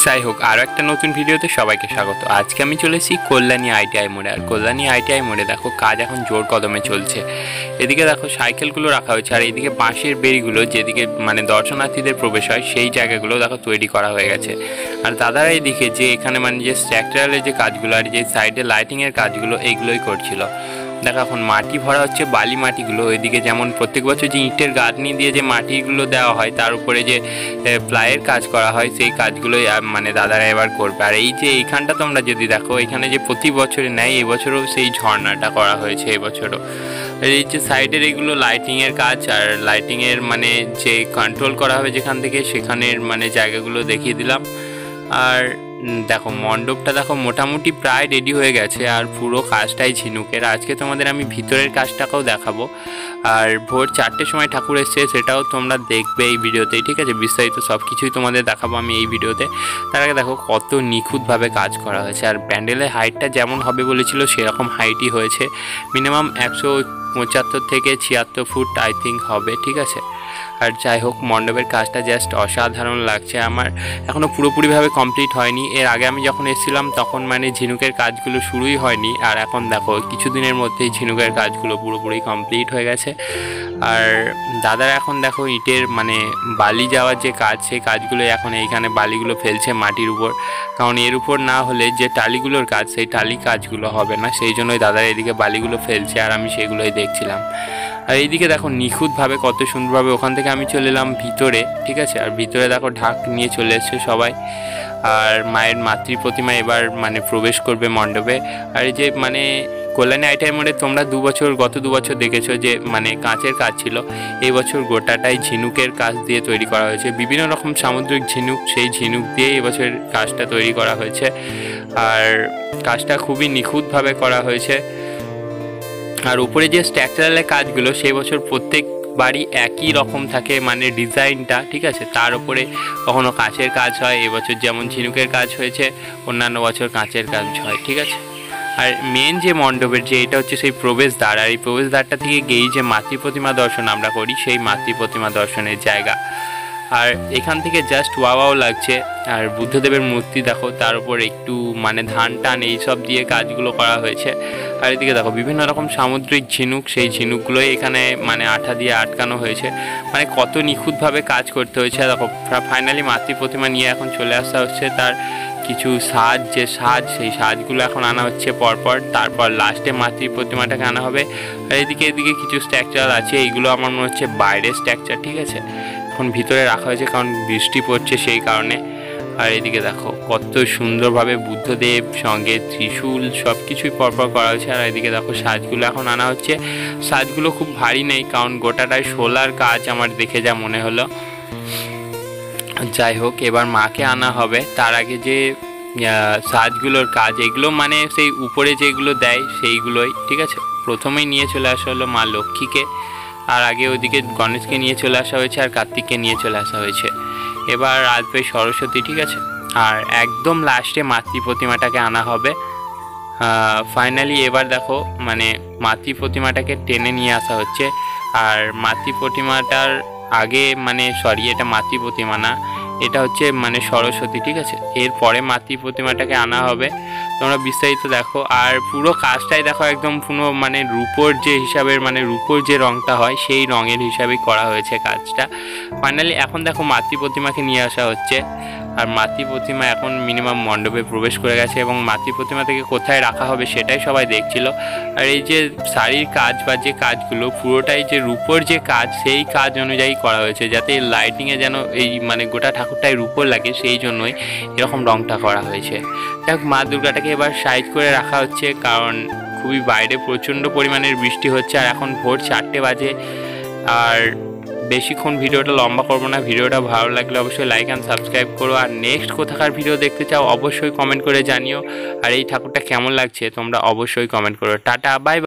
যাই হোক, আরও একটা নতুন ভিডিওতে সবাইকে স্বাগত। আজকে আমি চলে এসেছি কল্যাণী আইটিআই মোড়ে। আর কল্যাণী আইটিআই মোড়ে দেখো কাজ এখন জোর কদমে চলছে। এদিকে দেখো সাইকেলগুলো রাখা হয়েছে, আর এইদিকে বাঁশের বেড়িগুলো যেদিকে মানে দর্শনার্থীদের প্রবেশ হয় সেই জায়গাগুলো দেখো তৈরি করা হয়ে গেছে। আর দাদারা এইদিকে যে এখানে মানে যে স্ট্রাকচারালের যে কাজগুলো আর যে সাইডে লাইটিংয়ের কাজগুলো এইগুলোই করছিল। দেখো এখন মাটি ভরা হচ্ছে, বালি মাটিগুলো। ওইদিকে যেমন প্রত্যেক বছর যে ইটের গাঁথনি দিয়ে যে মাটিগুলো দেওয়া হয় তার উপরে যে প্লাইয়ের কাজ করা হয় সেই কাজগুলোই মানে দাদারা এবার করবে। আর এই যে এইখানটা তোমরা যদি দেখো, এখানে যে প্রতি বছরে নেয় এবছরও সেই ঝর্ণাটা করা হয়েছে এবছরও। আর এই যে সাইডের এগুলো লাইটিংয়ের কাজ, আর লাইটিংয়ের মানে যে কন্ট্রোল করা হবে যেখান থেকে সেখানের মানে জায়গাগুলো দেখিয়ে দিলাম। আর দেখো মণ্ডপটা দেখো মোটামুটি প্রায় রেডি হয়ে গেছে, আর পুরো কাজটাই ঝিনুকের। আজকে তোমাদের আমি ভিতরের কাজটাকেও দেখাবো। আর ভোর 4টের সময় ঠাকুর এসছে, সেটাও তোমরা দেখবে এই ভিডিওতেই, ঠিক আছে? বিস্তারিত সব কিছুই তোমাদের দেখাবো আমি এই ভিডিওতে। তার আগে দেখো কত নিখুঁতভাবে কাজ করা হয়েছে। আর প্যান্ডেলের হাইটটা যেমন হবে বলেছিল সেরকম হাইটই হয়েছে। মিনিমাম 175 থেকে 76 ফুট আই থিঙ্ক হবে, ঠিক আছে? আর যাই হোক, মণ্ডপের কাজটা জাস্ট অসাধারণ লাগছে। আমার এখনও পুরোপুরিভাবে কমপ্লিট হয়নি। এর আগে আমি যখন এসেছিলাম তখন মানে ঝিনুকের কাজগুলো শুরুই হয়নি, আর এখন দেখো কিছুদিনের মধ্যেই ঝিনুকের কাজগুলো পুরোপুরি কমপ্লিট হয়ে গেছে। আর দাদারা এখন দেখো ইটের মানে বালি যাওয়ার যে কাজ, সেই কাজগুলো এখন এইখানে বালিগুলো ফেলছে মাটির উপর, কারণ এর উপর না হলে যে টালিগুলোর কাজ সেই টালি কাজগুলো হবে না, সেই জন্যই দাদারা এদিকে বালিগুলো ফেলছে আর আমি সেগুলোই দেখছিলাম। আর এইদিকে দেখো নিখুঁতভাবে কত সুন্দরভাবে, ওখান থেকে আমি চলে এলাম ভিতরে, ঠিক আছে? আর ভিতরে দেখো ঢাক নিয়ে চলে এসছে সবাই। আর মায়ের মাতৃ প্রতিমা এবার মানে প্রবেশ করবে মণ্ডপে। আর এই যে মানে কল্যাণী আইটিআই মোড়ে তোমরা গত 2 বছর দেখেছো যে মানে কাঁচের কাজ ছিল, এই বছর গোটাটাই ঝিনুকের কাজ দিয়ে তৈরি করা হয়েছে। বিভিন্ন রকম সামুদ্রিক ঝিনুক, সেই ঝিনুক দিয়ে এবছর কাজটা তৈরি করা হয়েছে। আর কাজটা খুবই নিখুঁতভাবে করা হয়েছে। আর উপরে যে স্ট্রাকচারালের কাজগুলো সেই বছর প্রত্যেক বাড়ি একই রকম থাকে মানে ডিজাইনটা, ঠিক আছে? তার উপরে কখনো কাঁচের কাজ হয়, এবছর যেমন ঝিনুকের কাজ হয়েছে, অন্যান্য বছর কাঁচের কাজ হয়, ঠিক আছে? আর মেন যে মণ্ডপের যে এটা হচ্ছে সেই প্রবেশদ্বার, আর এই প্রবেশদ্বারটা থেকে গিয়েই যে মাতৃ প্রতিমা দর্শন আমরা করি সেই মাতৃ প্রতিমা দর্শনের জায়গা। আর এখান থেকে জাস্ট ওয়াও লাগছে। আর বুদ্ধদেবের মূর্তি দেখো, তার উপর একটু মানে ধান টান এইসব দিয়ে কাজগুলো করা হয়েছে। আর এদিকে দেখো বিভিন্ন রকম সামুদ্রিক ঝিনুক, সেই ঝিনুকগুলোই এখানে মানে আঠা দিয়ে আটকানো হয়েছে। মানে কত নিখুঁতভাবে কাজ করতে হয়েছে। দেখো ফাইনালি মাতৃ প্রতিমা নিয়ে এখন চলে আসা হচ্ছে, তার কিছু সেই সাজগুলো এখন আনা হচ্ছে পরপর, তারপর লাস্টে মাতৃ প্রতিমাটাকে আনা হবে। আর এদিকে কিছু স্ট্রাকচার আছে, এইগুলো আমার মনে হচ্ছে বাইরের স্ট্রাকচার, ঠিক আছে? এখন ভিতরে রাখা হয়েছে কারণ বৃষ্টি পড়ছে সেই কারণে। আর এদিকে দেখো কত সুন্দরভাবে বুদ্ধদেব সঙ্গে ত্রিশূল সব কিছুই পরপর করা হয়েছে। আর এদিকে দেখো সাজগুলো এখন আনা হচ্ছে। সাজগুলো খুব ভারী নেই, কারণ গোটাটাই শোলার কাজ আমার দেখে যা মনে হলো। যাই হোক, এবার মাকে আনা হবে। তার আগে যে সাজগুলোর কাজ, এগুলো মানে সেই উপরে যেগুলো দেয় সেইগুলোই, ঠিক আছে? প্রথমেই নিয়ে চলে আসা হলো মা লক্ষ্মীকে, আর আগে ওইদিকে গণেশকে নিয়ে চলে আসা হয়েছে, আর কার্তিককে নিয়ে চলে আসা হয়েছে। এবার আসবে সরস্বতী, ঠিক আছে? আর একদম লাস্টে মাতৃ প্রতিমাটাকে আনা হবে। ফাইনালি এবার দেখো মানে মাতৃ প্রতিমাটাকে টেনে নিয়ে আসা হচ্ছে। আর মাতৃ প্রতিমাটার আগে মানে এটা মাতৃ প্রতিমা না, এটা হচ্ছে মানে সরস্বতী, ঠিক আছে? এরপরে মাতৃ প্রতিমাটাকে আনা হবে। তোমরা বিস্তারিত দেখো। আর পুরো কাজটাই দেখো একদম পুরো মানে রূপোর যে হিসাবের মানে রূপোর যে রঙটা হয় সেই রঙের হিসাবেই করা হয়েছে কাজটা। ফাইনালি এখন দেখো মাতৃ প্রতিমাকে নিয়ে আসা হচ্ছে। আর মাতৃ প্রতিমা এখন মিনিমাম মণ্ডপে প্রবেশ করে গেছে, এবং মাতৃ প্রতিমা থেকে কোথায় রাখা হবে সেটাই সবাই দেখছিল। আর এই যে শাড়ির কাজ বা যে কাজগুলো পুরোটাই যে রূপোর যে কাজ সেই কাজ অনুযায়ী করা হয়েছে, যাতে লাইটিংয়ে যেন এই মানে গোটা ঠাকুরটাই রূপোর লাগে, সেই জন্যই এরকম রঙটা করা হয়েছে। দেখ মা দুর্গাটাকে এবার সাইড করে রাখা হচ্ছে, কারণ খুবই বাইরে প্রচণ্ড পরিমাণের বৃষ্টি হচ্ছে। আর এখন ভোর 4টে বাজে। আর বেশিক্ষণ ভিডিওটা লম্বা করবো না। ভিডিওটা ভালো লাগলে অবশ্যই লাইক অ্যান্ড সাবস্ক্রাইব করো। আর নেক্সট কোথাকার ভিডিও দেখতে চাও অবশ্যই কমেন্ট করে জানিও। আর এই ঠাকুরটা কেমন লাগছে তোমরা অবশ্যই কমেন্ট করো। Tata, by.